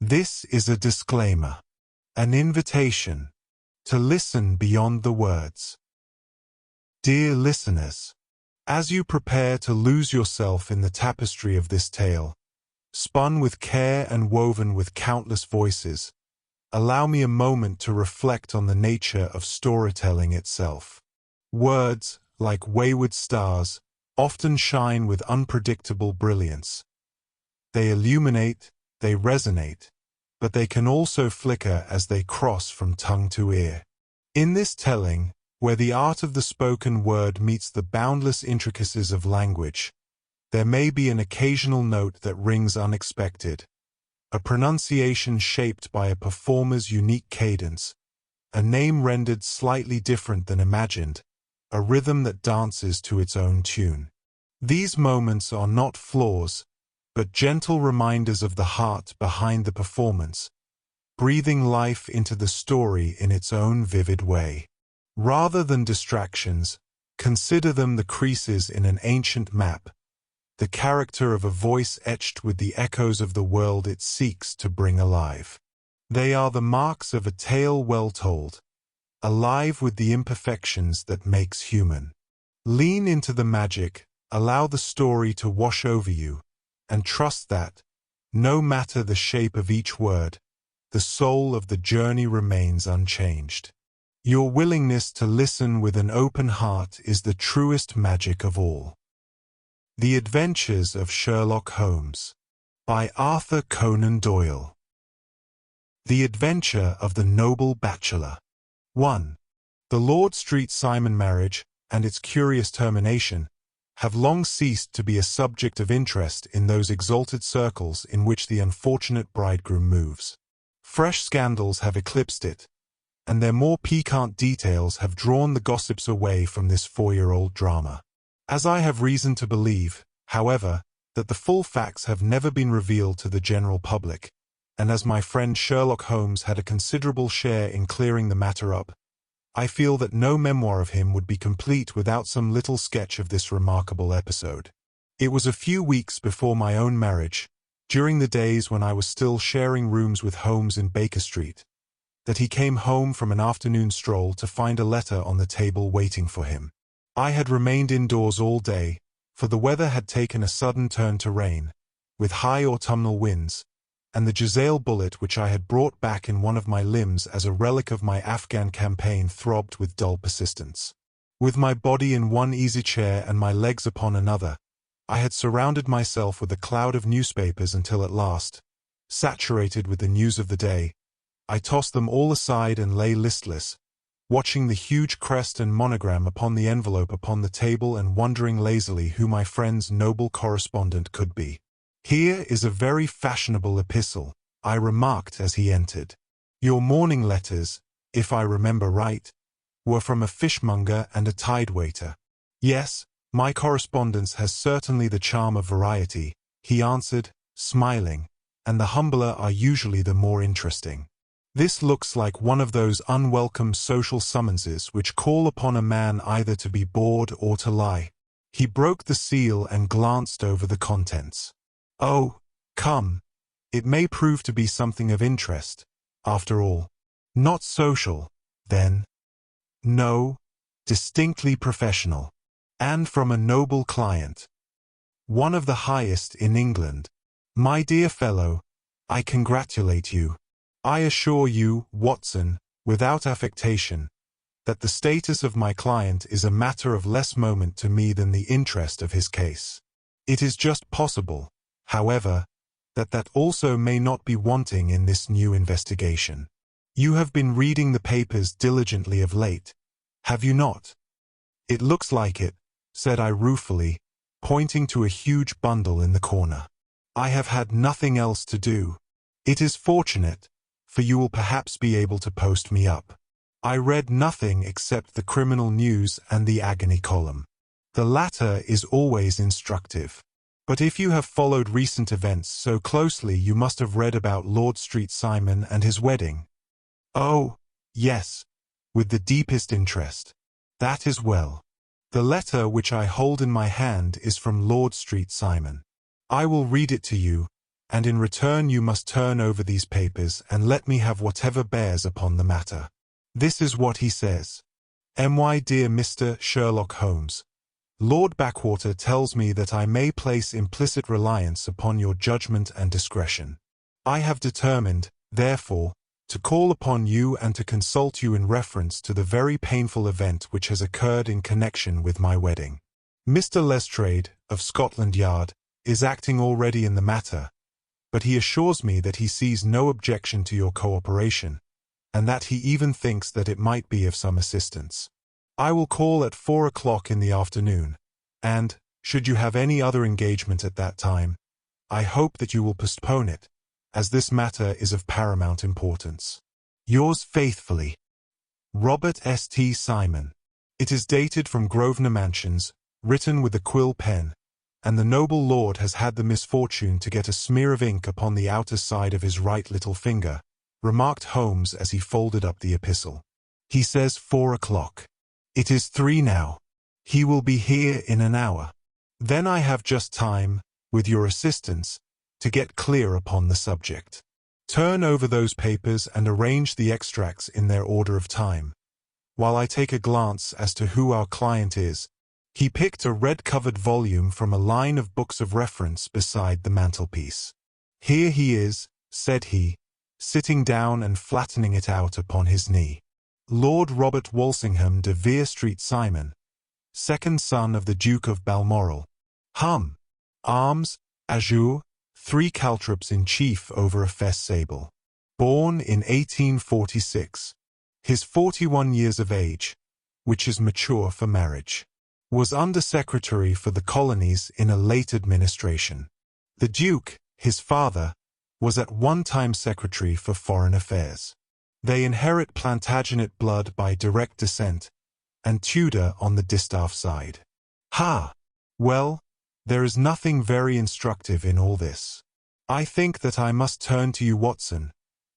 This is a disclaimer, an invitation to listen beyond the words. Dear listeners, as you prepare to lose yourself in the tapestry of this tale, spun with care and woven with countless voices, allow me a moment to reflect on the nature of storytelling itself. Words, like wayward stars, often shine with unpredictable brilliance. They illuminate, they resonate, but they can also flicker as they cross from tongue to ear. In this telling, where the art of the spoken word meets the boundless intricacies of language, there may be an occasional note that rings unexpected, a pronunciation shaped by a performer's unique cadence, a name rendered slightly different than imagined, a rhythm that dances to its own tune. These moments are not flaws, but gentle reminders of the heart behind the performance, breathing life into the story in its own vivid way. Rather than distractions, consider them the creases in an ancient map, the character of a voice etched with the echoes of the world it seeks to bring alive. They are the marks of a tale well told, alive with the imperfections that makes human. Lean into the magic, allow the story to wash over you, and trust that, no matter the shape of each word, the soul of the journey remains unchanged. Your willingness to listen with an open heart is the truest magic of all. The Adventures of Sherlock Holmes, by Arthur Conan Doyle. The Adventure of the Noble Bachelor. 1. The Lord Street Simon marriage, and its curious termination, have long ceased to be a subject of interest in those exalted circles in which the unfortunate bridegroom moves. Fresh scandals have eclipsed it, and their more piquant details have drawn the gossips away from this 4-year-old drama. As I have reason to believe, however, that the full facts have never been revealed to the general public, and as my friend Sherlock Holmes had a considerable share in clearing the matter up, I feel that no memoir of him would be complete without some little sketch of this remarkable episode. It was a few weeks before my own marriage, during the days when I was still sharing rooms with Holmes in Baker Street, that he came home from an afternoon stroll to find a letter on the table waiting for him. I had remained indoors all day, for the weather had taken a sudden turn to rain, with high autumnal winds, and the Giselle bullet which I had brought back in one of my limbs as a relic of my Afghan campaign throbbed with dull persistence. With my body in one easy chair and my legs upon another, I had surrounded myself with a cloud of newspapers until at last, saturated with the news of the day, I tossed them all aside and lay listless, watching the huge crest and monogram upon the envelope upon the table and wondering lazily who my friend's noble correspondent could be. "Here is a very fashionable epistle," I remarked as he entered. "Your morning letters, if I remember right, were from a fishmonger and a tidewaiter." "Yes, my correspondence has certainly the charm of variety," he answered, smiling, "and the humbler are usually the more interesting. This looks like one of those unwelcome social summonses which call upon a man either to be bored or to lie." He broke the seal and glanced over the contents. "Oh, come, it may prove to be something of interest, after all. Not social, then?" "No, distinctly professional. And from a noble client. One of the highest in England. My dear fellow, I congratulate you. I assure you, Watson, without affectation, that the status of my client is a matter of less moment to me than the interest of his case. It is just possible, however, that also may not be wanting in this new investigation. You have been reading the papers diligently of late, have you not?" "It looks like it," said I ruefully, pointing to a huge bundle in the corner. "I have had nothing else to do. It is fortunate, for you will perhaps be able to post me up." I read nothing except the criminal news and the agony column. The latter is always instructive. But if you have followed recent events so closely, you must have read about Lord Street Simon and his wedding. "Oh, yes, with the deepest interest." "That is well. The letter which I hold in my hand is from Lord Street Simon. I will read it to you, and in return you must turn over these papers and let me have whatever bears upon the matter. This is what he says. My dear Mr. Sherlock Holmes, Lord Backwater tells me that I may place implicit reliance upon your judgment and discretion. I have determined, therefore, to call upon you and to consult you in reference to the very painful event which has occurred in connection with my wedding. Mr. Lestrade, of Scotland Yard, is acting already in the matter, but he assures me that he sees no objection to your cooperation, and that he even thinks that it might be of some assistance. I will call at 4 o'clock in the afternoon, and, should you have any other engagement at that time, I hope that you will postpone it, as this matter is of paramount importance. Yours faithfully, Robert St. Simon. It is dated from Grosvenor Mansions, written with a quill pen, and the noble lord has had the misfortune to get a smear of ink upon the outer side of his right little finger, remarked Holmes as he folded up the epistle. He says 4 o'clock. It is 3 now. He will be here in an hour. Then I have just time, with your assistance, to get clear upon the subject. Turn over those papers and arrange the extracts in their order of time, while I take a glance as to who our client is. He picked a red-covered volume from a line of books of reference beside the mantelpiece. Here he is, said he, sitting down and flattening it out upon his knee. Lord Robert Walsingham de Vere Street Simon, second son of the Duke of Balmoral. Arms, azure, 3 caltrops in chief over a fess sable. Born in 1846. His 41 years of age, which is mature for marriage. Was Under-Secretary for the Colonies in a late administration. The Duke, his father, was at one time Secretary for Foreign Affairs. They inherit Plantagenet blood by direct descent, and Tudor on the distaff side. Well, there is nothing very instructive in all this. I think that I must turn to you, Watson,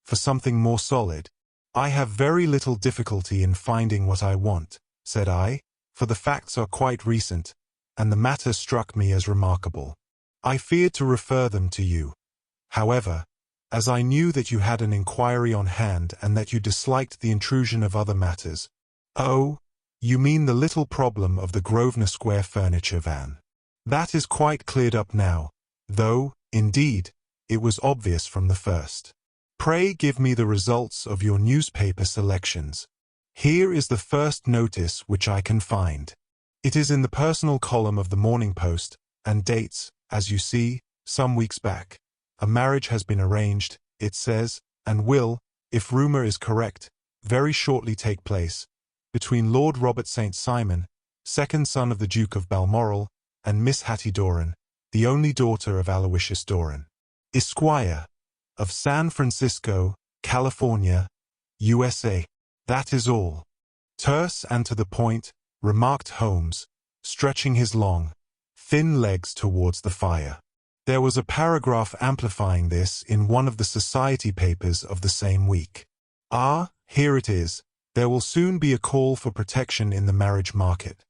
for something more solid. I have very little difficulty in finding what I want, said I, for the facts are quite recent, and the matter struck me as remarkable. I feared to refer them to you, however, as I knew that you had an inquiry on hand and that you disliked the intrusion of other matters. Oh, you mean the little problem of the Grosvenor Square furniture van. That is quite cleared up now, though, indeed, it was obvious from the first. Pray give me the results of your newspaper selections. Here is the first notice which I can find. It is in the personal column of the Morning Post, and dates, as you see, some weeks back. A marriage has been arranged, it says, and will, if rumor is correct, very shortly take place, between Lord Robert St. Simon, second son of the Duke of Balmoral, and Miss Hattie Doran, the only daughter of Aloysius Doran, Esquire, of San Francisco, California, USA. That is all. Terse and to the point, remarked Holmes, stretching his long, thin legs towards the fire. There was a paragraph amplifying this in one of the society papers of the same week. Here it is. There will soon be a call for protection in the marriage market,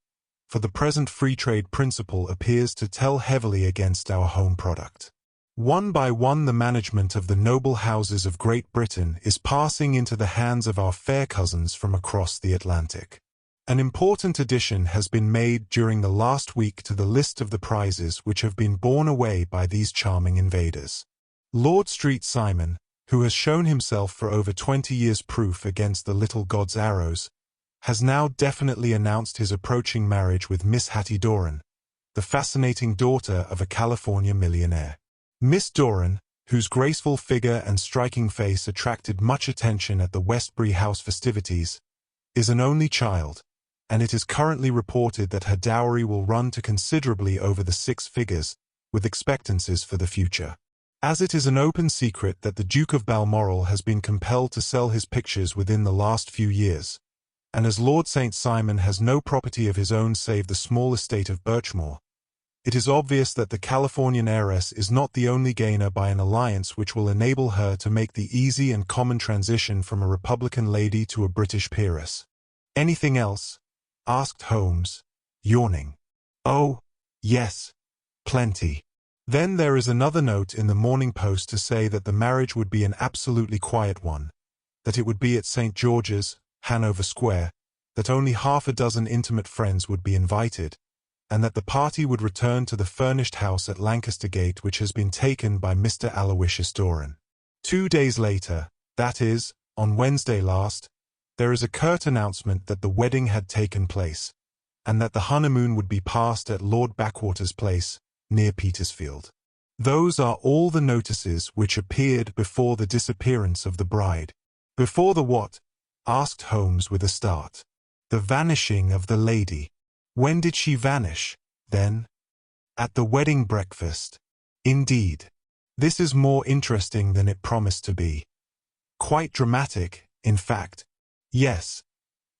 for the present free trade principle appears to tell heavily against our home product. One by one the management of the noble houses of Great Britain is passing into the hands of our fair cousins from across the Atlantic. An important addition has been made during the last week to the list of the prizes which have been borne away by these charming invaders. Lord St. Simon, who has shown himself for over 20 years proof against the little god's arrows, has now definitely announced his approaching marriage with Miss Hattie Doran, the fascinating daughter of a California millionaire. Miss Doran, whose graceful figure and striking face attracted much attention at the Westbury House festivities, is an only child, and it is currently reported that her dowry will run to considerably over the 6 figures, with expectancies for the future. As it is an open secret that the Duke of Balmoral has been compelled to sell his pictures within the last few years, and as Lord St. Simon has no property of his own save the small estate of Birchmoor, it is obvious that the Californian heiress is not the only gainer by an alliance which will enable her to make the easy and common transition from a Republican lady to a British peeress. Anything else? Asked Holmes, yawning. Oh, yes, plenty. Then there is another note in the Morning Post to say that the marriage would be an absolutely quiet one, that it would be at St. George's, Hanover Square, that only half a dozen intimate friends would be invited, and that the party would return to the furnished house at Lancaster Gate which has been taken by Mr. Aloysius Doran. 2 days later, that is, on Wednesday last, there is a curt announcement that the wedding had taken place, and that the honeymoon would be passed at Lord Backwater's place, near Petersfield. Those are all the notices which appeared before the disappearance of the bride. Before the what? Asked Holmes with a start. The vanishing of the lady. When did she vanish, then? At the wedding breakfast. Indeed. This is more interesting than it promised to be. Quite dramatic, in fact. Yes.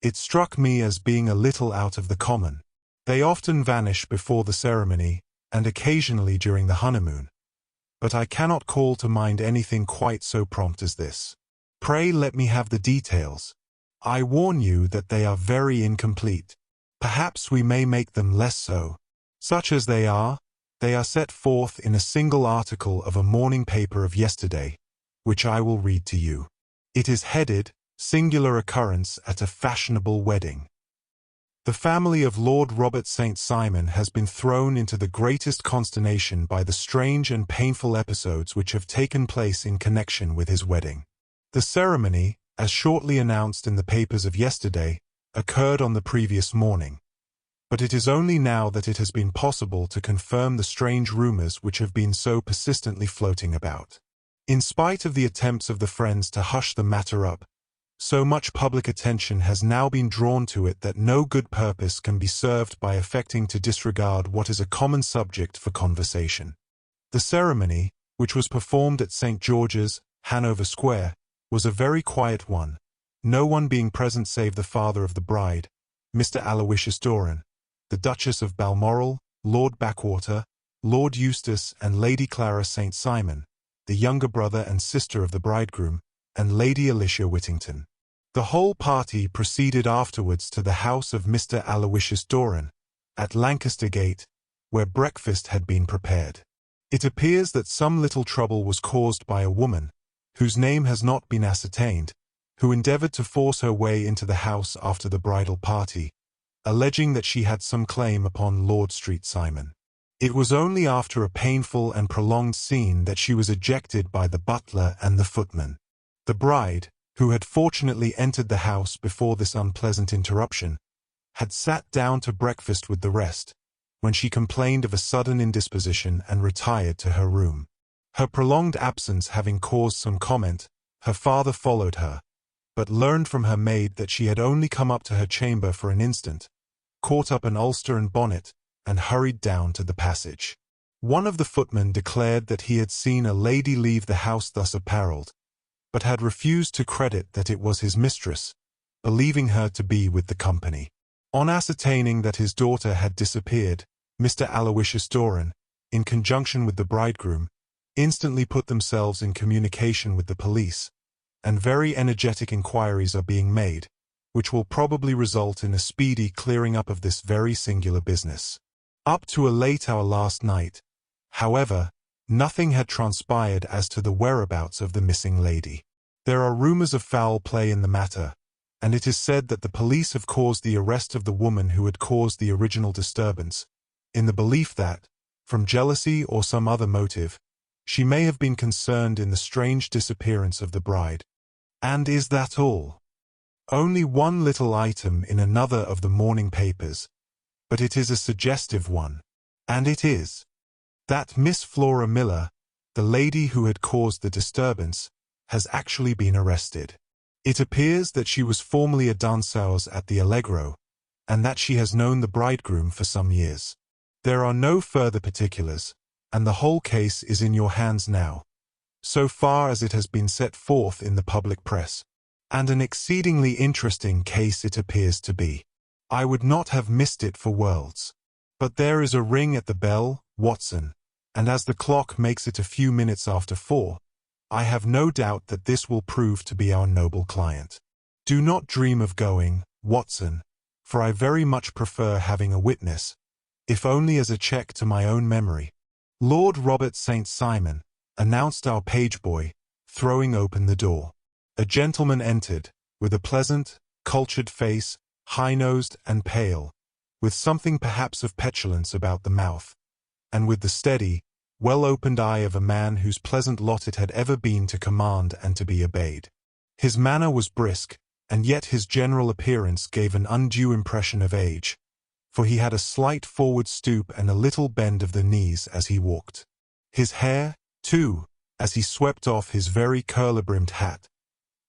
It struck me as being a little out of the common. They often vanish before the ceremony, and occasionally during the honeymoon. But I cannot call to mind anything quite so prompt as this. Pray let me have the details. I warn you that they are very incomplete. Perhaps we may make them less so. Such as they are set forth in a single article of a morning paper of yesterday, which I will read to you. It is headed, Singular Occurrence at a Fashionable Wedding. The family of Lord Robert St. Simon has been thrown into the greatest consternation by the strange and painful episodes which have taken place in connection with his wedding. The ceremony, as shortly announced in the papers of yesterday, occurred on the previous morning. But it is only now that it has been possible to confirm the strange rumors which have been so persistently floating about. In spite of the attempts of the friends to hush the matter up, so much public attention has now been drawn to it that no good purpose can be served by affecting to disregard what is a common subject for conversation. The ceremony, which was performed at St. George's, Hanover Square, was a very quiet one, no one being present save the father of the bride, Mr. Aloysius Doran, the Duchess of Balmoral, Lord Backwater, Lord Eustace and Lady Clara St. Simon, the younger brother and sister of the bridegroom, and Lady Alicia Whittington. The whole party proceeded afterwards to the house of Mr. Aloysius Doran, at Lancaster Gate, where breakfast had been prepared. It appears that some little trouble was caused by a woman, whose name has not been ascertained, who endeavored to force her way into the house after the bridal party, alleging that she had some claim upon Lord St. Simon. It was only after a painful and prolonged scene that she was ejected by the butler and the footman. The bride, who had fortunately entered the house before this unpleasant interruption, had sat down to breakfast with the rest, when she complained of a sudden indisposition and retired to her room. Her prolonged absence having caused some comment, her father followed her, but learned from her maid that she had only come up to her chamber for an instant, caught up an ulster and bonnet, and hurried down to the passage. One of the footmen declared that he had seen a lady leave the house thus apparelled, but had refused to credit that it was his mistress, believing her to be with the company. On ascertaining that his daughter had disappeared, Mr. Aloysius Doran, in conjunction with the bridegroom, instantly put themselves in communication with the police, and very energetic inquiries are being made, which will probably result in a speedy clearing up of this very singular business. Up to a late hour last night, however, nothing had transpired as to the whereabouts of the missing lady. There are rumors of foul play in the matter, and it is said that the police have caused the arrest of the woman who had caused the original disturbance, in the belief that, from jealousy or some other motive, she may have been concerned in the strange disappearance of the bride. And is that all? Only one little item in another of the morning papers, but it is a suggestive one, and it is that Miss Flora Miller, the lady who had caused the disturbance, has actually been arrested. It appears that she was formerly a danseuse at the Allegro, and that she has known the bridegroom for some years. There are no further particulars, and the whole case is in your hands now, so far as it has been set forth in the public press, and an exceedingly interesting case it appears to be. I would not have missed it for worlds. But there is a ring at the bell, Watson, and as the clock makes it a few minutes after 4, I have no doubt that this will prove to be our noble client. Do not dream of going, Watson, for I very much prefer having a witness, if only as a check to my own memory. Lord Robert St. Simon, announced our page boy, throwing open the door. A gentleman entered, with a pleasant, cultured face, high-nosed and pale, with something perhaps of petulance about the mouth, and with the steady, well-opened eye of a man whose pleasant lot it had ever been to command and to be obeyed. His manner was brisk, and yet his general appearance gave an undue impression of age, for he had a slight forward stoop and a little bend of the knees as he walked. His hair, too, as he swept off his very curler-brimmed hat,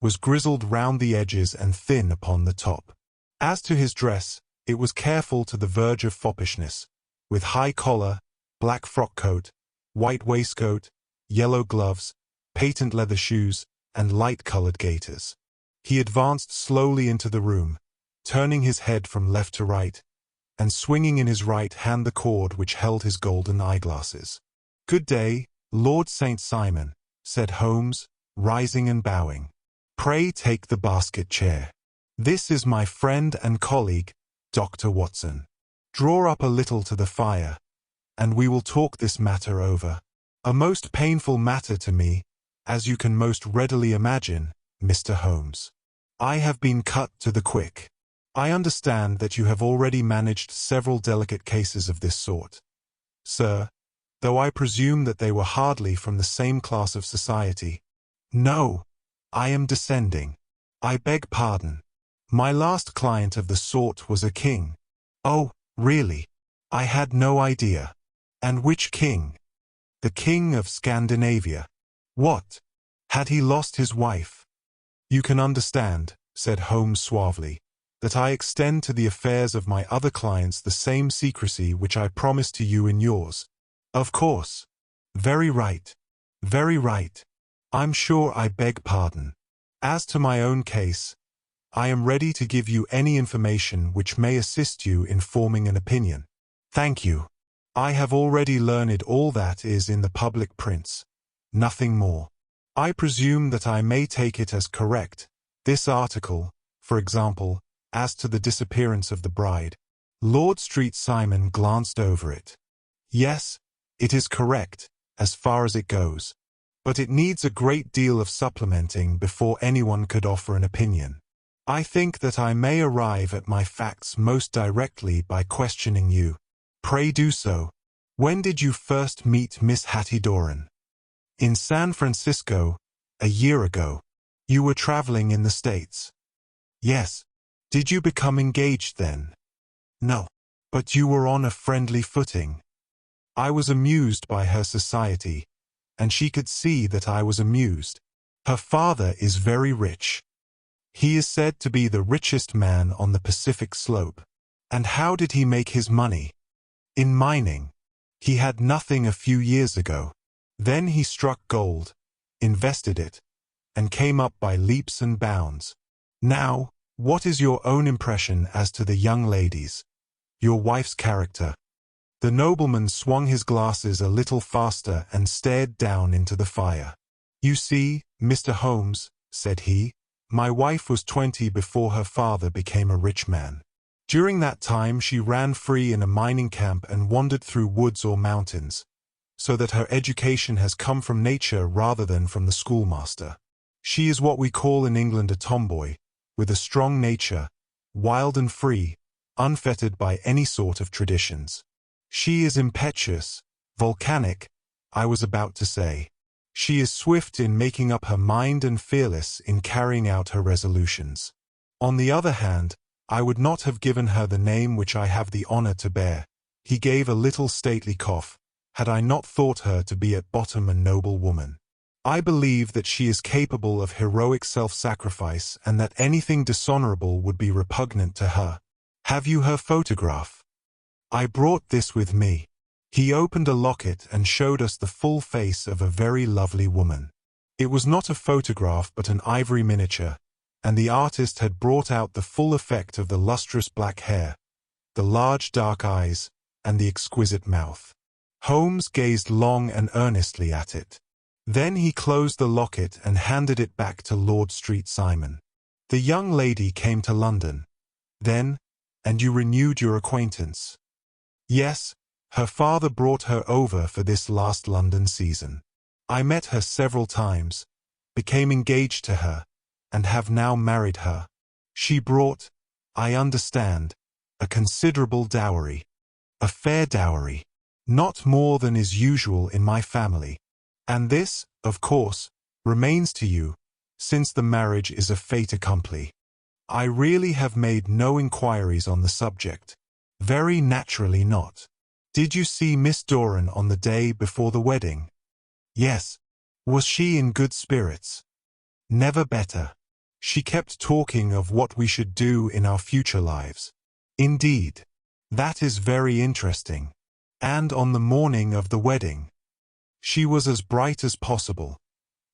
was grizzled round the edges and thin upon the top. As to his dress, it was careful to the verge of foppishness, with high collar, black frock-coat, white waistcoat, yellow gloves, patent leather shoes, and light-colored gaiters. He advanced slowly into the room, turning his head from left to right, and swinging in his right hand the cord which held his golden eyeglasses. "Good day, Lord St. Simon," said Holmes, rising and bowing. "Pray take the basket chair. This is my friend and colleague, Dr. Watson. Draw up a little to the fire, and we will talk this matter over. A most painful matter to me, as you can most readily imagine, Mr. Holmes. I have been cut to the quick. I understand that you have already managed several delicate cases of this sort, sir, though I presume that they were hardly from the same class of society. No, I am descending. I beg pardon. My last client of the sort was a king. Oh, really? I had no idea. And which king? The king of Scandinavia. What? Had he lost his wife? You can understand, said Holmes suavely, that I extend to the affairs of my other clients the same secrecy which I promised to you in yours. Of course. Very right. Very right. I'm sure I beg pardon. As to my own case, I am ready to give you any information which may assist you in forming an opinion. Thank you. I have already learned all that is in the public prints. Nothing more. I presume that I may take it as correct. This article, for example, as to the disappearance of the bride. Lord St. Simon glanced over it. Yes, it is correct, as far as it goes. But it needs a great deal of supplementing before anyone could offer an opinion. I think that I may arrive at my facts most directly by questioning you. Pray do so. When did you first meet Miss Hattie Doran? In San Francisco, a year ago. You were traveling in the States. Yes. Did you become engaged then? No. But you were on a friendly footing. I was amused by her society, and she could see that I was amused. Her father is very rich. He is said to be the richest man on the Pacific slope. And how did he make his money? In mining. He had nothing a few years ago. Then he struck gold, invested it, and came up by leaps and bounds. Now, what is your own impression as to the young ladies? Your wife's character? The nobleman swung his glasses a little faster and stared down into the fire. You see, Mr. Holmes, said he, my wife was 20 before her father became a rich man. During that time she ran free in a mining camp and wandered through woods or mountains, so that her education has come from nature rather than from the schoolmaster. She is what we call in England a tomboy, with a strong nature, wild and free, unfettered by any sort of traditions. She is impetuous, volcanic, I was about to say. She is swift in making up her mind and fearless in carrying out her resolutions. On the other hand, I would not have given her the name which I have the honor to bear. He gave a little stately cough, had I not thought her to be at bottom a noble woman. I believe that she is capable of heroic self-sacrifice and that anything dishonorable would be repugnant to her. Have you her photograph? I brought this with me. He opened a locket and showed us the full face of a very lovely woman. It was not a photograph but an ivory miniature, and the artist had brought out the full effect of the lustrous black hair, the large dark eyes, and the exquisite mouth. Holmes gazed long and earnestly at it. Then he closed the locket and handed it back to Lord St. Simon. The young lady came to London. Then, and you renewed your acquaintance. Yes, Her father brought her over for this last London season. I met her several times, became engaged to her, and have now married her. She brought, I understand, a considerable dowry. A fair dowry. Not more than is usual in my family. And this, of course, remains to you, since the marriage is a fait accompli. I really have made no inquiries on the subject. Very naturally not. Did you see Miss Doran on the day before the wedding? Yes. Was she in good spirits? Never better. She kept talking of what we should do in our future lives. Indeed. That is very interesting. And on the morning of the wedding, she was as bright as possible,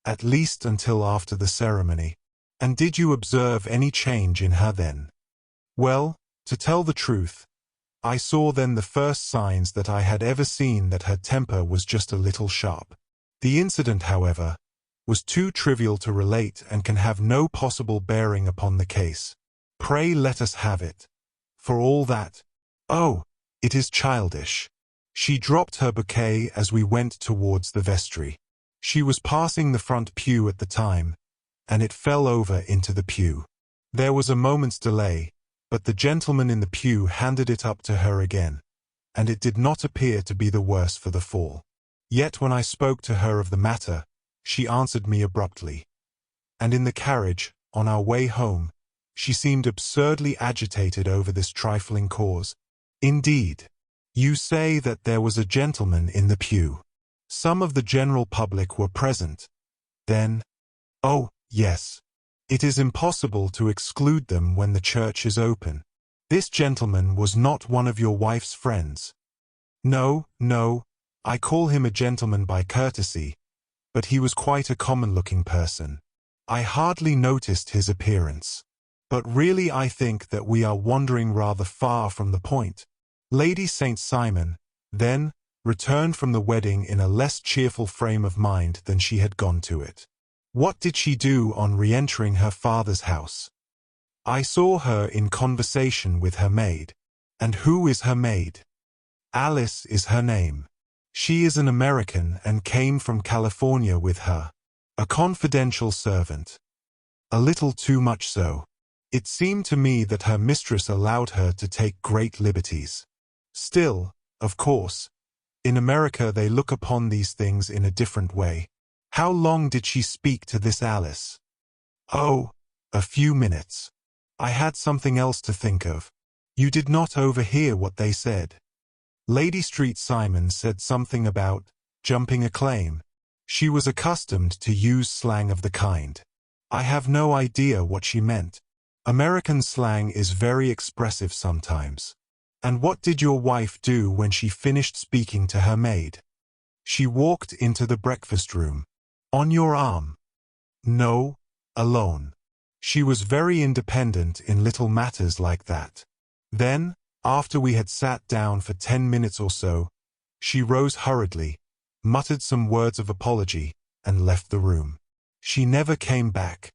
at least until after the ceremony. And did you observe any change in her then? Well, to tell the truth, I saw then the first signs that I had ever seen that her temper was just a little sharp. The incident, however, was too trivial to relate and can have no possible bearing upon the case. Pray let us have it. For all that, oh, it is childish. She dropped her bouquet as we went towards the vestry. She was passing the front pew at the time, and it fell over into the pew. There was a moment's delay, but the gentleman in the pew handed it up to her again, and it did not appear to be the worse for the fall. Yet when I spoke to her of the matter, she answered me abruptly. And in the carriage, on our way home, she seemed absurdly agitated over this trifling cause. Indeed, you say that there was a gentleman in the pew. Some of the general public were present. Then, oh, yes. It is impossible to exclude them when the church is open. This gentleman was not one of your wife's friends. No, I call him a gentleman by courtesy, but he was quite a common-looking person. I hardly noticed his appearance. But really I think that we are wandering rather far from the point. Lady St. Simon, then, returned from the wedding in a less cheerful frame of mind than she had gone to it. What did she do on re-entering her father's house? I saw her in conversation with her maid. And who is her maid? Alice is her name. She is an American and came from California with her. A confidential servant. A little too much so. It seemed to me that her mistress allowed her to take great liberties. Still, of course, in America they look upon these things in a different way. How long did she speak to this Alice? Oh, a few minutes. I had something else to think of. You did not overhear what they said. Lady St. Simon said something about jumping a claim. She was accustomed to use slang of the kind. I have no idea what she meant. American slang is very expressive sometimes. And what did your wife do when she finished speaking to her maid? She walked into the breakfast room. On your arm? No, alone. She was very independent in little matters like that. Then, after we had sat down for 10 minutes or so, she rose hurriedly, muttered some words of apology, and left the room. She never came back.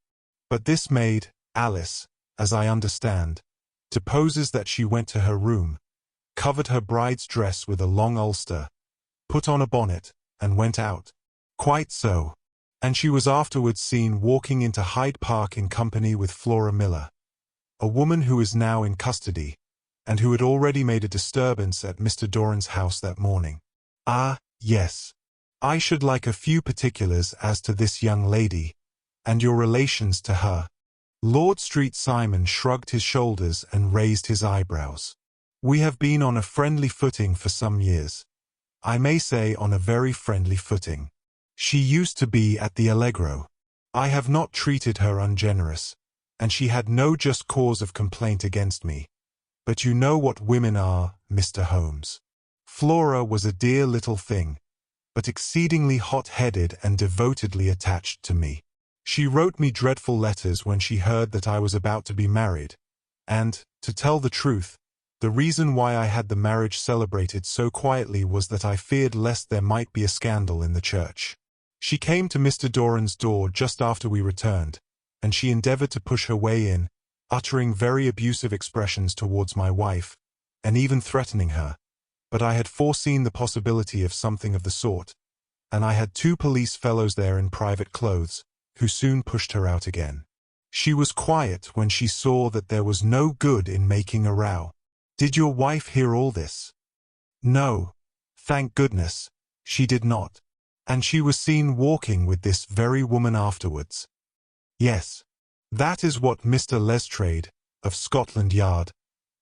But this maid, Alice, as I understand, deposes that she went to her room, covered her bride's dress with a long ulster, put on a bonnet, and went out. Quite so. And she was afterwards seen walking into Hyde Park in company with Flora Miller, a woman who is now in custody, and who had already made a disturbance at Mr. Doran's house that morning. Ah, yes. I should like a few particulars as to this young lady, and your relations to her. Lord St. Simon shrugged his shoulders and raised his eyebrows. We have been on a friendly footing for some years. I may say on a very friendly footing. She used to be at the Allegro. I have not treated her ungenerous, and she had no just cause of complaint against me. But you know what women are, Mr. Holmes. Flora was a dear little thing, but exceedingly hot-headed and devotedly attached to me. She wrote me dreadful letters when she heard that I was about to be married, and, to tell the truth, the reason why I had the marriage celebrated so quietly was that I feared lest there might be a scandal in the church. She came to Mr. Doran's door just after we returned, and she endeavored to push her way in, uttering very abusive expressions towards my wife, and even threatening her. but I had foreseen the possibility of something of the sort, and I had 2 police fellows there in private clothes, who soon pushed her out again. She was quiet when she saw that there was no good in making a row. Did your wife hear all this? No, thank goodness, she did not. And she was seen walking with this very woman afterwards. Yes, that is what Mr. Lestrade, of Scotland Yard,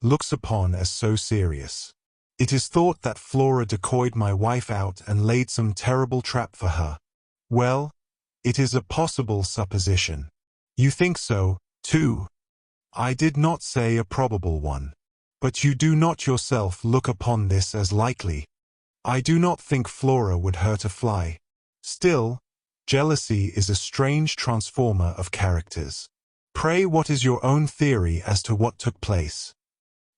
looks upon as so serious. It is thought that Flora decoyed my wife out and laid some terrible trap for her. Well, it is a possible supposition. You think so, too? I did not say a probable one. But you do not yourself look upon this as likely. I do not think Flora would hurt a fly. Still, jealousy is a strange transformer of characters. Pray, what is your own theory as to what took place?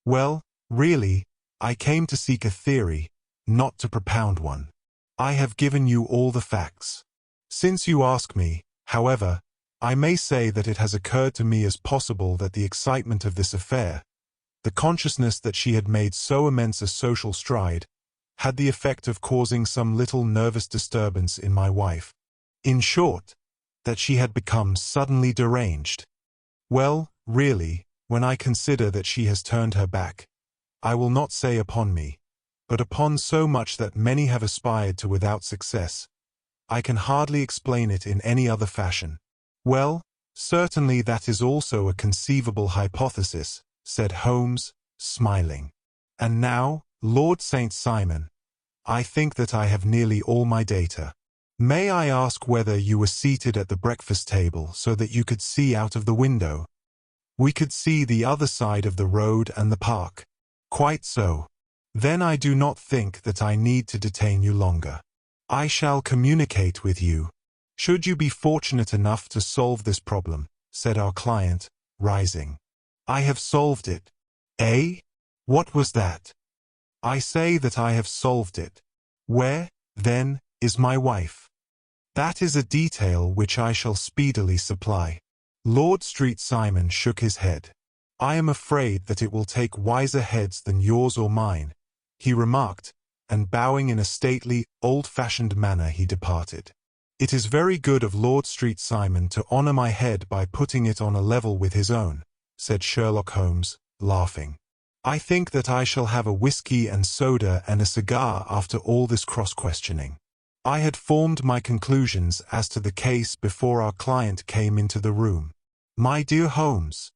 Well, really, I came to seek a theory, not to propound one. I have given you all the facts. Since you ask me, however, I may say that it has occurred to me as possible that the excitement of this affair, the consciousness that she had made so immense a social stride, had the effect of causing some little nervous disturbance in my wife. In short, that she had become suddenly deranged. Well, really, when I consider that she has turned her back, I will not say upon me, but upon so much that many have aspired to without success, I can hardly explain it in any other fashion. Well, certainly that is also a conceivable hypothesis, said Holmes, smiling. And now, Lord St. Simon, I think that I have nearly all my data. May I ask whether you were seated at the breakfast table so that you could see out of the window? We could see the other side of the road and the park. Quite so. Then I do not think that I need to detain you longer. I shall communicate with you. Should you be fortunate enough to solve this problem, said our client, rising. I have solved it. Eh? What was that? I say that I have solved it. Where, then, is my wife? That is a detail which I shall speedily supply. Lord St. Simon shook his head. I am afraid that it will take wiser heads than yours or mine, he remarked, and bowing in a stately, old-fashioned manner he departed. It is very good of Lord St. Simon to honor my head by putting it on a level with his own, said Sherlock Holmes, laughing. I think that I shall have a whiskey and soda and a cigar after all this cross-questioning. I had formed my conclusions as to the case before our client came into the room. My dear Holmes,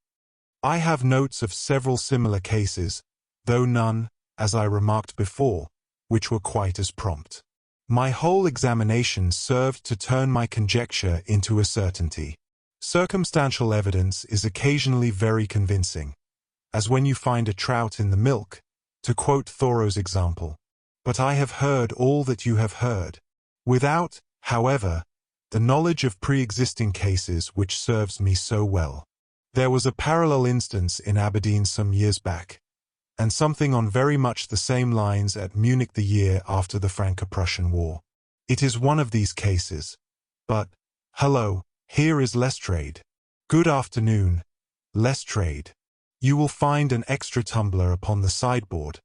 I have notes of several similar cases, though none, as I remarked before, which were quite as prompt. My whole examination served to turn my conjecture into a certainty. Circumstantial evidence is occasionally very convincing, as when you find a trout in the milk, to quote Thoreau's example. But I have heard all that you have heard, without, however, the knowledge of pre-existing cases which serves me so well. There was a parallel instance in Aberdeen some years back, and something on very much the same lines at Munich the year after the Franco-Prussian War. It is one of these cases. But, hello, here is Lestrade. Good afternoon, Lestrade. You will find an extra tumbler upon the sideboard,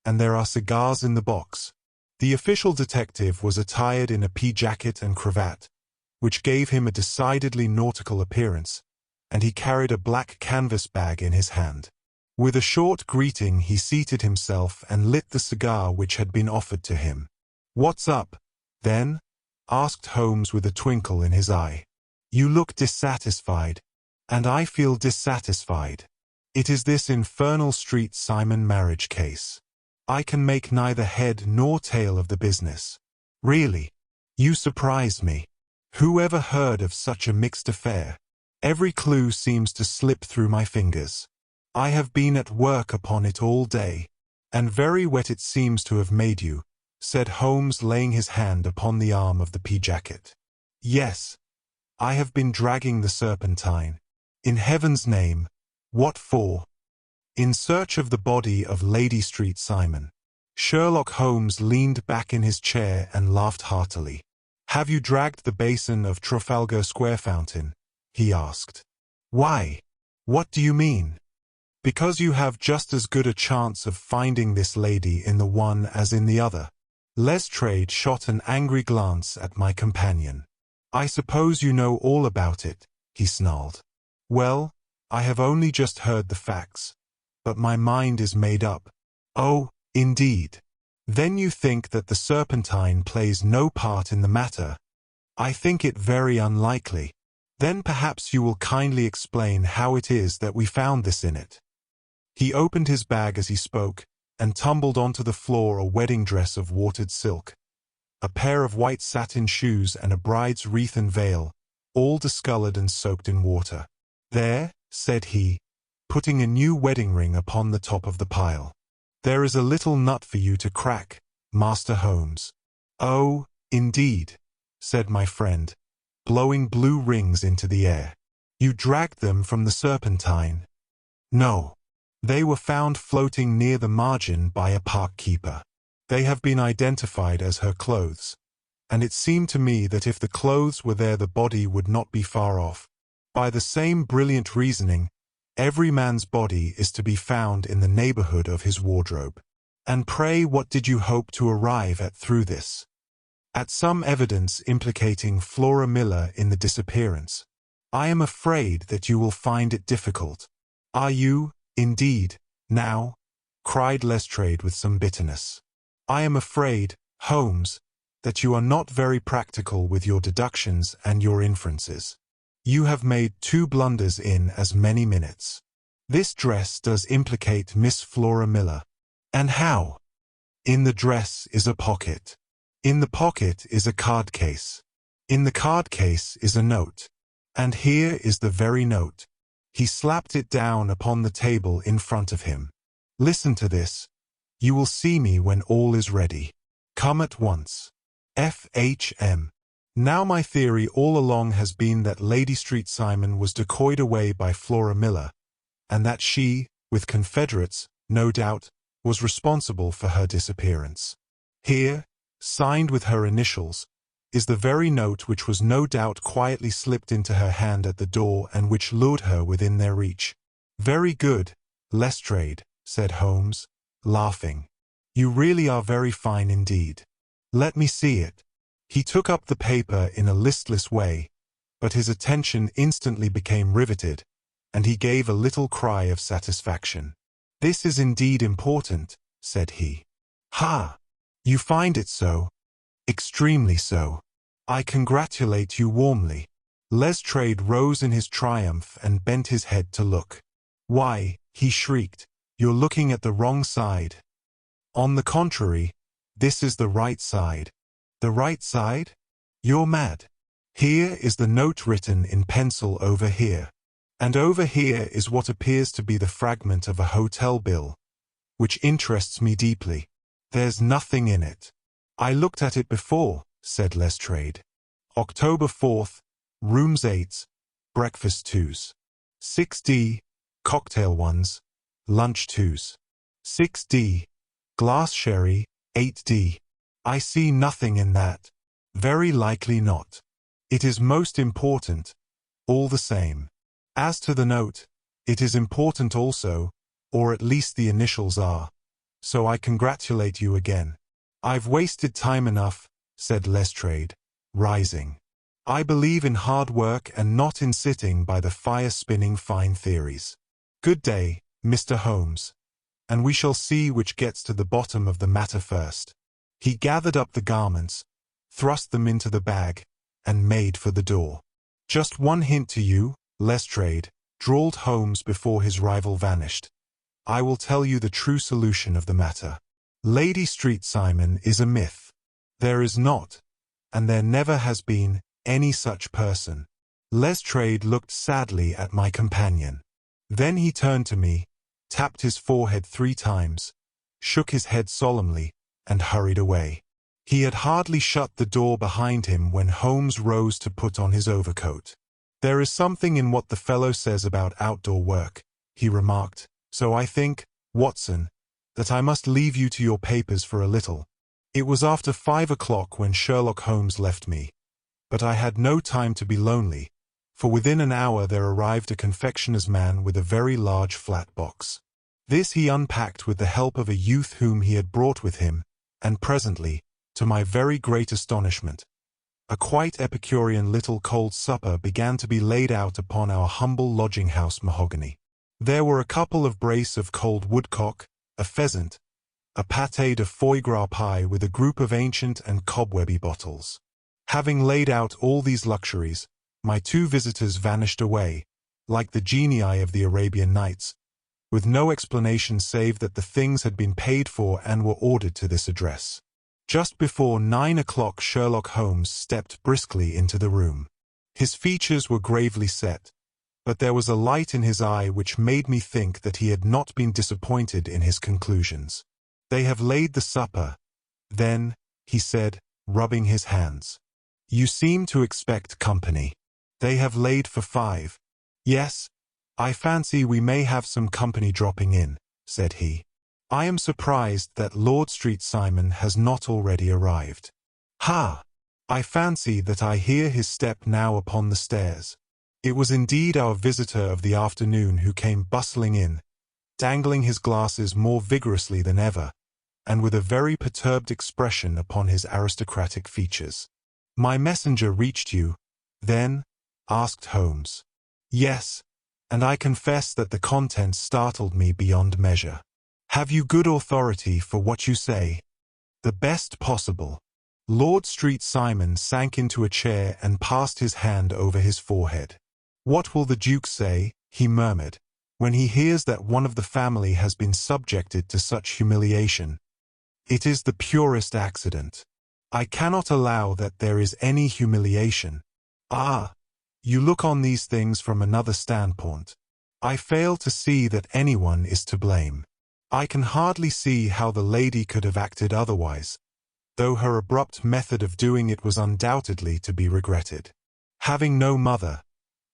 and there are cigars in the box. The official detective was attired in a pea-jacket and cravat, which gave him a decidedly nautical appearance, and he carried a black canvas bag in his hand. With a short greeting he seated himself and lit the cigar which had been offered to him. "What's up, then?" asked Holmes with a twinkle in his eye. "You look dissatisfied, and I feel dissatisfied. It is this infernal St. Simon marriage case. I can make neither head nor tail of the business. Really, you surprise me. Who ever heard of such a mixed affair? Every clue seems to slip through my fingers. I have been at work upon it all day, and very wet it seems to have made you," said Holmes, laying his hand upon the arm of the pea-jacket. "Yes, I have been dragging the Serpentine. In heaven's name, what for?" "In search of the body of Lady St. Simon." Sherlock Holmes leaned back in his chair and laughed heartily. "Have you dragged the basin of Trafalgar Square fountain?" he asked. "Why? What do you mean?" Because you have just as good a chance of finding this lady in the one as in the other. Lestrade shot an angry glance at my companion. I suppose you know all about it, he snarled. Well, I have only just heard the facts, but my mind is made up. Oh, indeed. Then you think that the serpentine plays no part in the matter? I think it very unlikely. Then perhaps you will kindly explain how it is that we found this in it. He opened his bag as he spoke, and tumbled onto the floor a wedding dress of watered silk, a pair of white satin shoes and a bride's wreath and veil, all discolored and soaked in water. There, said he, putting a new wedding ring upon the top of the pile. There is a little nut for you to crack, Master Holmes. Oh, indeed, said my friend, blowing blue rings into the air. You dragged them from the serpentine? No. They were found floating near the margin by a park keeper. They have been identified as her clothes, and it seemed to me that if the clothes were there the body would not be far off. By the same brilliant reasoning, every man's body is to be found in the neighborhood of his wardrobe. And pray what did you hope to arrive at through this? At some evidence implicating Flora Miller in the disappearance. I am afraid that you will find it difficult. Are you, indeed, now? Cried Lestrade with some bitterness. I am afraid, Holmes, that you are not very practical with your deductions and your inferences. You have made 2 blunders in as many minutes. This dress does implicate Miss Flora Miller. And how? In the dress is a pocket. In the pocket is a card case. In the card case is a note. And here is the very note. He slapped it down upon the table in front of him. Listen to this. You will see me when all is ready. Come at once. FHM. Now my theory all along has been that Lady Street Simon was decoyed away by Flora Miller, and that she, with confederates, no doubt, was responsible for her disappearance. Here, signed with her initials, is the very note which was no doubt quietly slipped into her hand at the door and which lured her within their reach. Very good, Lestrade, said Holmes, laughing. You really are very fine indeed. Let me see it. He took up the paper in a listless way, but his attention instantly became riveted, and he gave a little cry of satisfaction. This is indeed important, said he. Ha! You find it so? Extremely so. I congratulate you warmly. Lestrade rose in his triumph and bent his head to look. Why, he shrieked, you're looking at the wrong side. On the contrary, this is the right side. The right side? You're mad. Here is the note written in pencil over here. And over here is what appears to be the fragment of a hotel bill, which interests me deeply. There's nothing in it. I looked at it before, said Lestrade. October 4th, rooms 8, breakfast 2s. 6D, cocktail 1s, lunch 2s. 6D, glass sherry, 8D. I see nothing in that. Very likely not. It is most important, all the same. As to the note, it is important also, or at least the initials are. So I congratulate you again. I've wasted time enough, said Lestrade, rising. I believe in hard work and not in sitting by the fire spinning fine theories. Good day, Mr. Holmes, and we shall see which gets to the bottom of the matter first. He gathered up the garments, thrust them into the bag, and made for the door. Just one hint to you, Lestrade, drawled Holmes before his rival vanished. I will tell you the true solution of the matter. Lady Street Simon is a myth. There is not, and there never has been, any such person. Lestrade looked sadly at my companion. Then he turned to me, tapped his forehead 3 times, shook his head solemnly, and hurried away. He had hardly shut the door behind him when Holmes rose to put on his overcoat. There is something in what the fellow says about outdoor work, he remarked, so I think, Watson, that I must leave you to your papers for a little. It was after 5 o'clock when Sherlock Holmes left me, but I had no time to be lonely, for within an hour there arrived a confectioner's man with a very large flat box. This he unpacked with the help of a youth whom he had brought with him, and presently, to my very great astonishment, a quite Epicurean little cold supper began to be laid out upon our humble lodging-house mahogany. There were a couple of brace of cold woodcock, a pheasant, a pâté de foie gras pie with a group of ancient and cobwebby bottles. Having laid out all these luxuries, my two visitors vanished away, like the genii of the Arabian Nights, with no explanation save that the things had been paid for and were ordered to this address. Just before 9 o'clock Sherlock Holmes stepped briskly into the room. His features were gravely set, but there was a light in his eye which made me think that he had not been disappointed in his conclusions. "They have laid the supper, then," he said, rubbing his hands. "You seem to expect company. They have laid for 5. "Yes, I fancy we may have some company dropping in," said he. "I am surprised that Lord St. Simon has not already arrived. Ha! I fancy that I hear his step now upon the stairs." It was indeed our visitor of the afternoon who came bustling in, dangling his glasses more vigorously than ever, and with a very perturbed expression upon his aristocratic features. "My messenger reached you, then?" asked Holmes. "Yes, and I confess that the contents startled me beyond measure." "Have you good authority for what you say?" "The best possible." Lord St. Simon sank into a chair and passed his hand over his forehead. "What will the Duke say," he murmured, "when he hears that one of the family has been subjected to such humiliation? It is the purest accident. I cannot allow that there is any humiliation." "Ah, you look on these things from another standpoint. I fail to see that anyone is to blame. I can hardly see how the lady could have acted otherwise, though her abrupt method of doing it was undoubtedly to be regretted. Having no mother,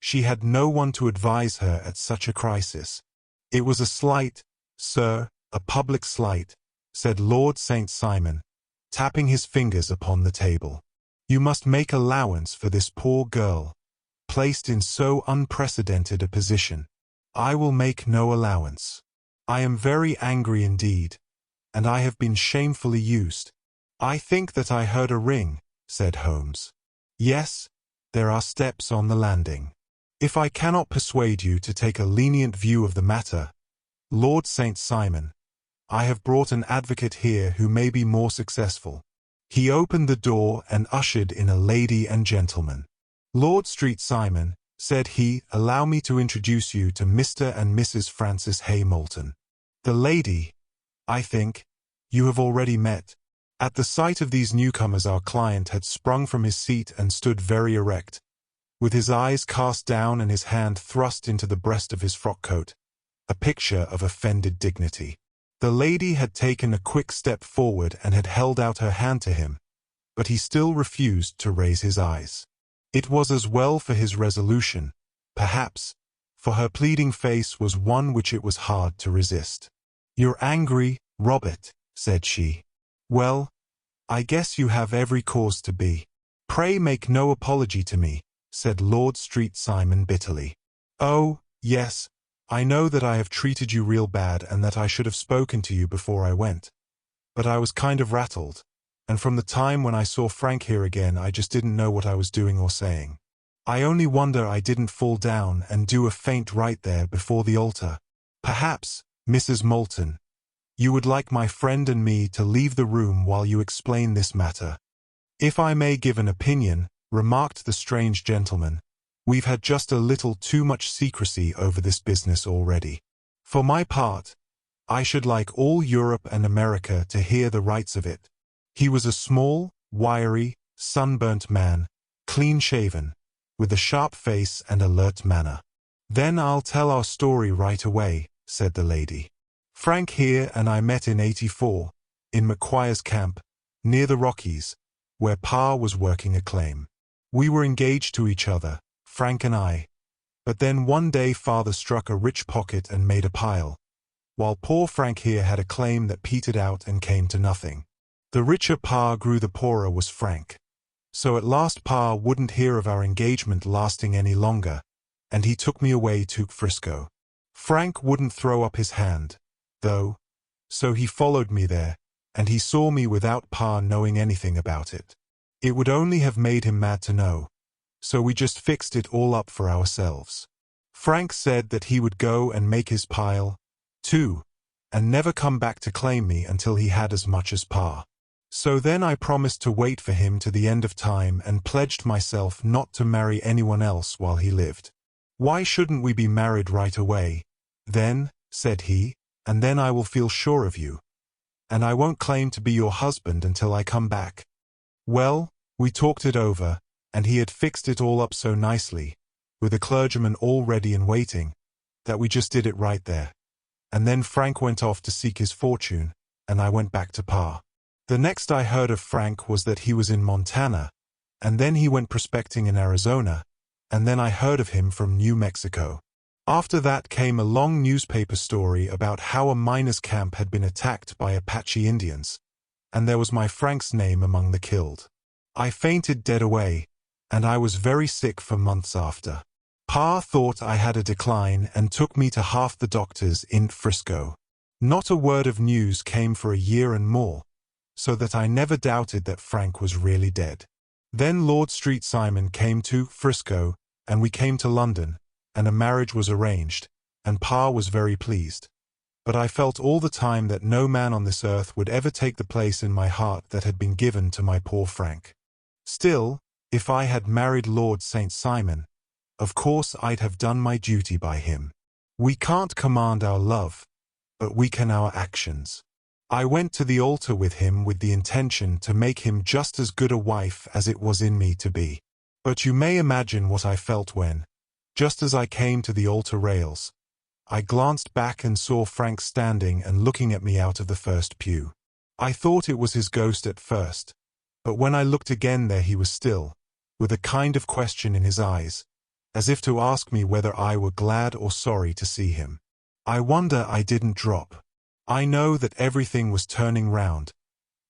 she had no one to advise her at such a crisis. It was a slight, sir, a public slight," said Lord St. Simon, tapping his fingers upon the table. "You must make allowance for this poor girl, placed in so unprecedented a position." "I will make no allowance. I am very angry indeed, and I have been shamefully used." "I think that I heard a ring," said Holmes. "Yes, there are steps on the landing. If I cannot persuade you to take a lenient view of the matter, Lord St. Simon, I have brought an advocate here who may be more successful." He opened the door and ushered in a lady and gentleman. "Lord St. Simon," said he, "allow me to introduce you to Mr. and Mrs. Francis Hay Moulton. The lady, I think, you have already met." At the sight of these newcomers our client had sprung from his seat and stood very erect, with his eyes cast down and his hand thrust into the breast of his frock-coat, a picture of offended dignity. The lady had taken a quick step forward and had held out her hand to him, but he still refused to raise his eyes. It was as well for his resolution, perhaps, for her pleading face was one which it was hard to resist. "You're angry, Robert," said she. "Well, I guess you have every cause to be." "Pray make no apology to me," said Lord St. Simon bitterly. "Oh, yes, I know that I have treated you real bad and that I should have spoken to you before I went. But I was kind of rattled, and from the time when I saw Frank here again I just didn't know what I was doing or saying. I only wonder I didn't fall down and do a faint right there before the altar. Perhaps, Mrs. Moulton, you would like my friend and me to leave the room while you explain this matter." "If I may give an opinion," remarked the strange gentleman, "we've had just a little too much secrecy over this business already. For my part, I should like all Europe and America to hear the rights of it." He was a small, wiry, sunburnt man, clean-shaven, with a sharp face and alert manner. "Then I'll tell our story right away," said the lady. "Frank here and I met in '84, in McQuire's camp, near the Rockies, where Pa was working a claim. We were engaged to each other, Frank and I, but then one day Father struck a rich pocket and made a pile, while poor Frank here had a claim that petered out and came to nothing. The richer Pa grew, the poorer was Frank. So at last Pa wouldn't hear of our engagement lasting any longer, and he took me away to Frisco. Frank wouldn't throw up his hand, though, so he followed me there, and he saw me without Pa knowing anything about it. It would only have made him mad to know, so we just fixed it all up for ourselves. Frank said that he would go and make his pile, too, and never come back to claim me until he had as much as Pa. So then I promised to wait for him to the end of time and pledged myself not to marry anyone else while he lived. "Why shouldn't we be married right away, then?" said he, "and then I will feel sure of you, and I won't claim to be your husband until I come back." Well, we talked it over, and he had fixed it all up so nicely, with a clergyman all ready and waiting, that we just did it right there. And then Frank went off to seek his fortune, and I went back to Pa. The next I heard of Frank was that he was in Montana, and then he went prospecting in Arizona, and then I heard of him from New Mexico. After that came a long newspaper story about how a miners' camp had been attacked by Apache Indians, and there was my Frank's name among the killed. I fainted dead away, and I was very sick for months after. Pa thought I had a decline and took me to half the doctors in Frisco. Not a word of news came for a year and more, so that I never doubted that Frank was really dead. Then Lord Street Simon came to Frisco, and we came to London, and a marriage was arranged, and Pa was very pleased. But I felt all the time that no man on this earth would ever take the place in my heart that had been given to my poor Frank. Still, if I had married Lord St. Simon, of course I'd have done my duty by him. We can't command our love, but we can our actions. I went to the altar with him with the intention to make him just as good a wife as it was in me to be. But you may imagine what I felt when, just as I came to the altar rails, I glanced back and saw Frank standing and looking at me out of the first pew. I thought it was his ghost at first, but when I looked again there he was still, with a kind of question in his eyes, as if to ask me whether I were glad or sorry to see him. I wonder I didn't drop. I know that everything was turning round,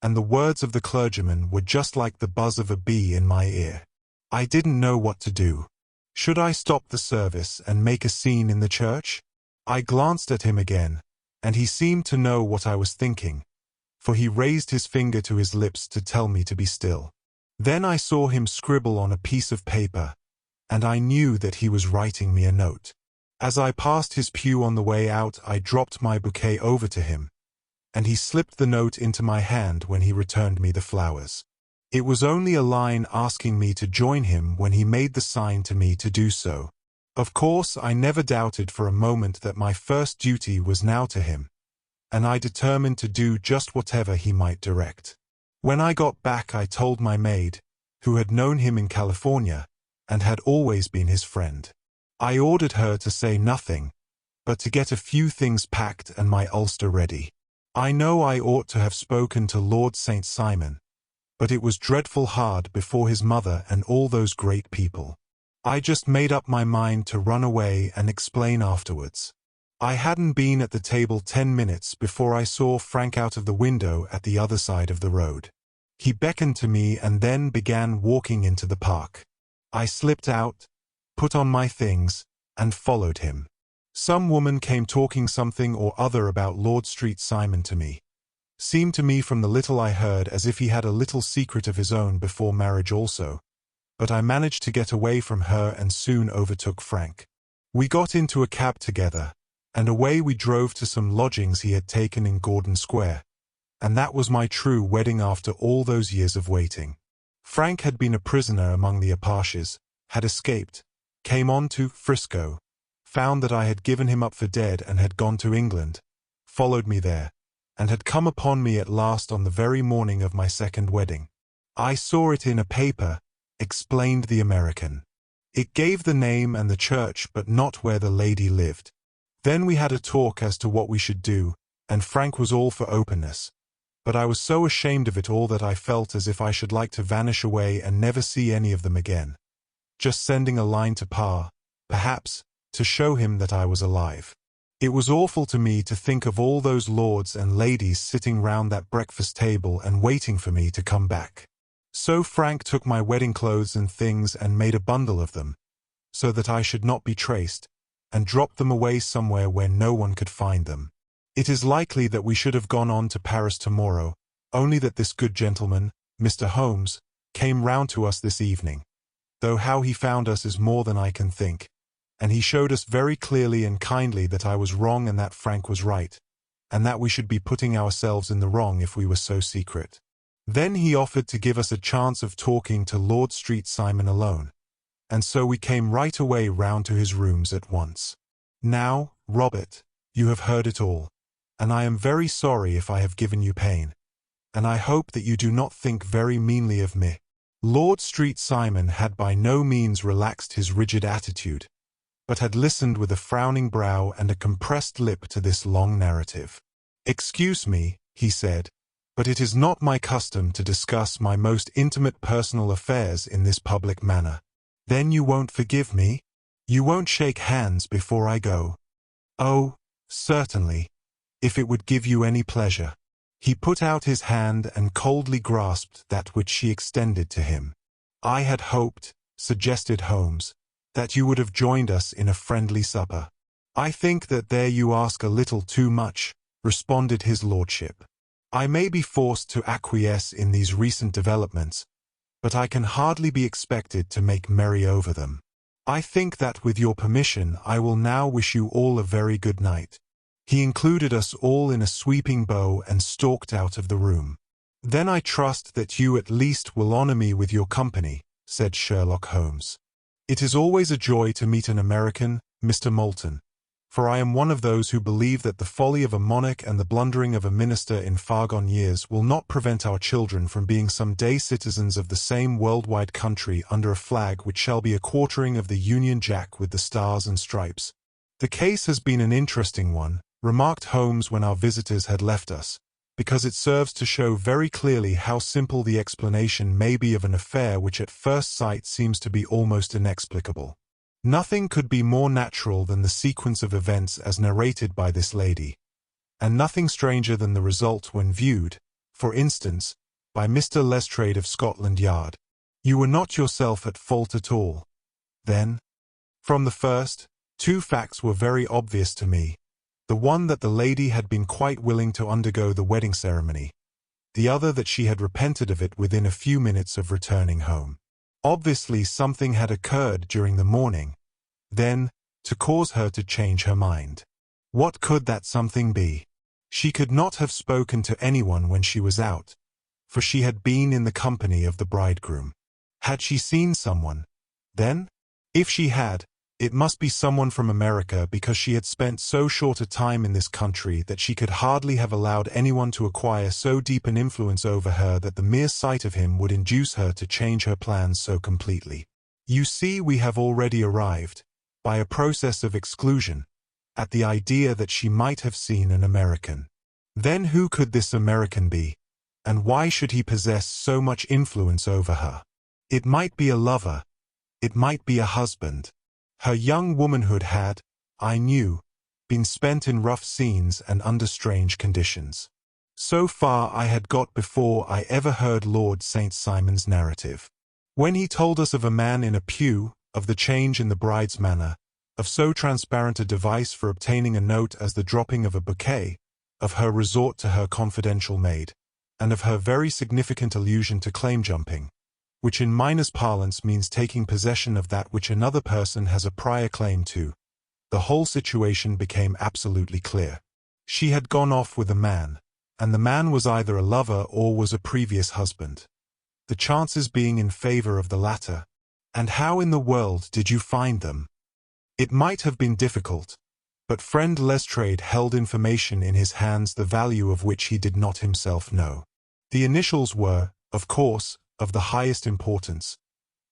and the words of the clergyman were just like the buzz of a bee in my ear. I didn't know what to do. Should I stop the service and make a scene in the church? I glanced at him again, and he seemed to know what I was thinking, for he raised his finger to his lips to tell me to be still. Then I saw him scribble on a piece of paper, and I knew that he was writing me a note. As I passed his pew on the way out, I dropped my bouquet over to him, and he slipped the note into my hand when he returned me the flowers. It was only a line asking me to join him when he made the sign to me to do so. Of course, I never doubted for a moment that my first duty was now to him, and I determined to do just whatever he might direct. When I got back, I told my maid, who had known him in California, and had always been his friend. I ordered her to say nothing, but to get a few things packed and my ulster ready. I know I ought to have spoken to Lord St. Simon, but it was dreadful hard before his mother and all those great people. I just made up my mind to run away and explain afterwards. I hadn't been at the table 10 minutes before I saw Frank out of the window at the other side of the road. He beckoned to me and then began walking into the park. I slipped out, put on my things, and followed him. Some woman came talking something or other about Lord Street Simon to me. Seemed to me from the little I heard as if he had a little secret of his own before marriage also, but I managed to get away from her and soon overtook Frank. We got into a cab together, and away we drove to some lodgings he had taken in Gordon Square, and that was my true wedding after all those years of waiting. Frank had been a prisoner among the Apaches, had escaped, came on to Frisco, found that I had given him up for dead and had gone to England, followed me there, and had come upon me at last on the very morning of my second wedding. I saw it in a paper, explained the American. It gave the name and the church but not where the lady lived. Then we had a talk as to what we should do, and Frank was all for openness. But I was so ashamed of it all that I felt as if I should like to vanish away and never see any of them again. Just sending a line to Pa, perhaps, to show him that I was alive. It was awful to me to think of all those lords and ladies sitting round that breakfast table and waiting for me to come back. So Frank took my wedding clothes and things and made a bundle of them, so that I should not be traced, and dropped them away somewhere where no one could find them. It is likely that we should have gone on to Paris tomorrow, only that this good gentleman, Mr. Holmes, came round to us this evening. Though how he found us is more than I can think, and he showed us very clearly and kindly that I was wrong and that Frank was right, and that we should be putting ourselves in the wrong if we were so secret. Then he offered to give us a chance of talking to Lord Street Simon alone, and so we came right away round to his rooms at once. Now, Robert, you have heard it all, and I am very sorry if I have given you pain, and I hope that you do not think very meanly of me. Lord Street Simon had by no means relaxed his rigid attitude, but had listened with a frowning brow and a compressed lip to this long narrative. "Excuse me," he said, "but it is not my custom to discuss my most intimate personal affairs in this public manner." "Then you won't forgive me? You won't shake hands before I go?" "Oh, certainly, if it would give you any pleasure." He put out his hand and coldly grasped that which she extended to him. "I had hoped," suggested Holmes, "that you would have joined us in a friendly supper." "I think that there you ask a little too much," responded his lordship. "I may be forced to acquiesce in these recent developments, but I can hardly be expected to make merry over them. I think that with your permission I will now wish you all a very good night." He included us all in a sweeping bow and stalked out of the room. "Then I trust that you at least will honor me with your company," said Sherlock Holmes. "It is always a joy to meet an American, Mr. Moulton, for I am one of those who believe that the folly of a monarch and the blundering of a minister in far-gone years will not prevent our children from being some day citizens of the same worldwide country under a flag which shall be a quartering of the Union Jack with the stars and stripes." "The case has been an interesting one," remarked Holmes when our visitors had left us, "because it serves to show very clearly how simple the explanation may be of an affair which at first sight seems to be almost inexplicable. Nothing could be more natural than the sequence of events as narrated by this lady, and nothing stranger than the result when viewed, for instance, by Mr. Lestrade of Scotland Yard. You were not yourself at fault at all, then? From the first, two facts were very obvious to me. The one that the lady had been quite willing to undergo the wedding ceremony, the other that she had repented of it within a few minutes of returning home. Obviously something had occurred during the morning, then, to cause her to change her mind. What could that something be? She could not have spoken to anyone when she was out, for she had been in the company of the bridegroom. Had she seen someone, then? If she had, it must be someone from America, because she had spent so short a time in this country that she could hardly have allowed anyone to acquire so deep an influence over her that the mere sight of him would induce her to change her plans so completely. You see, we have already arrived, by a process of exclusion, at the idea that she might have seen an American. Then who could this American be, and why should he possess so much influence over her? It might be a lover, it might be a husband. Her young womanhood had, I knew, been spent in rough scenes and under strange conditions. So far I had got before I ever heard Lord St. Simon's narrative. When he told us of a man in a pew, of the change in the bride's manner, of so transparent a device for obtaining a note as the dropping of a bouquet, of her resort to her confidential maid, and of her very significant allusion to claim-jumping, which in miners' parlance means taking possession of that which another person has a prior claim to, the whole situation became absolutely clear. She had gone off with a man, and the man was either a lover or was a previous husband, the chances being in favor of the latter. And how in the world did you find them? It might have been difficult, but friend Lestrade held information in his hands the value of which he did not himself know. The initials were, of course, of the highest importance,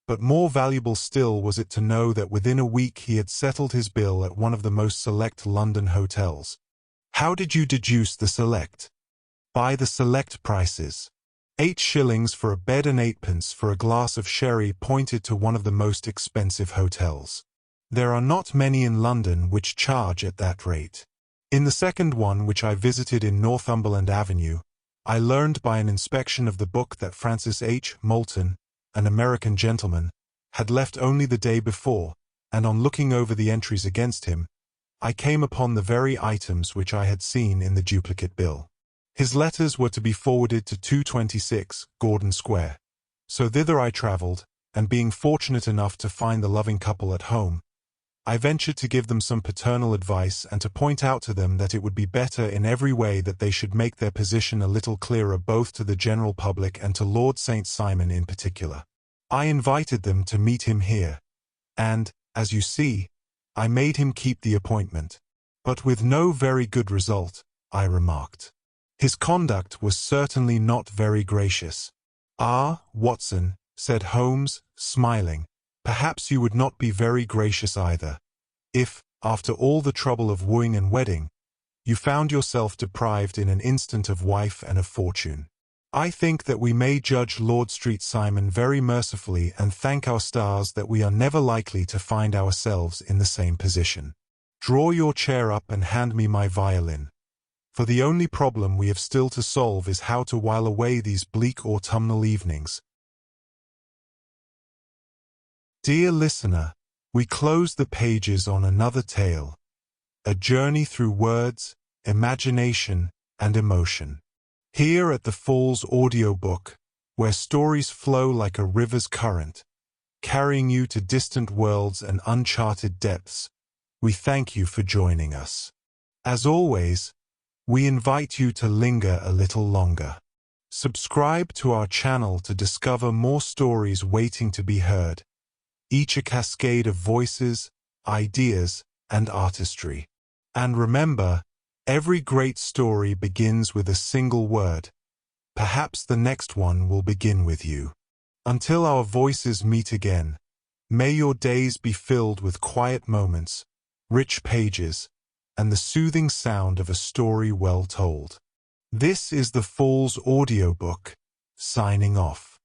but more valuable still was it to know that within a week he had settled his bill at one of the most select London hotels. How did you deduce the select? By the select prices. 8 shillings for a bed and 8 pence for a glass of sherry pointed to one of the most expensive hotels. There are not many in London which charge at that rate. In the second one, which I visited in Northumberland Avenue, I learned by an inspection of the book that Francis H. Moulton, an American gentleman, had left only the day before, and on looking over the entries against him, I came upon the very items which I had seen in the duplicate bill. His letters were to be forwarded to 226 Gordon Square. So thither I travelled, and being fortunate enough to find the loving couple at home, I ventured to give them some paternal advice and to point out to them that it would be better in every way that they should make their position a little clearer both to the general public and to Lord St. Simon in particular. I invited them to meet him here, and, as you see, I made him keep the appointment. But with no very good result, I remarked. His conduct was certainly not very gracious. "Ah, Watson," said Holmes, smiling, "perhaps you would not be very gracious either, if, after all the trouble of wooing and wedding, you found yourself deprived in an instant of wife and of fortune. I think that we may judge Lord St. Simon very mercifully and thank our stars that we are never likely to find ourselves in the same position. Draw your chair up and hand me my violin, for the only problem we have still to solve is how to while away these bleak autumnal evenings." Dear listener, we close the pages on another tale, a journey through words, imagination, and emotion. Here at the Falls Audiobook, where stories flow like a river's current, carrying you to distant worlds and uncharted depths, we thank you for joining us. As always, we invite you to linger a little longer. Subscribe to our channel to discover more stories waiting to be heard, each a cascade of voices, ideas, and artistry. And remember, every great story begins with a single word. Perhaps the next one will begin with you. Until our voices meet again, may your days be filled with quiet moments, rich pages, and the soothing sound of a story well told. This is the Falls Audiobook, signing off.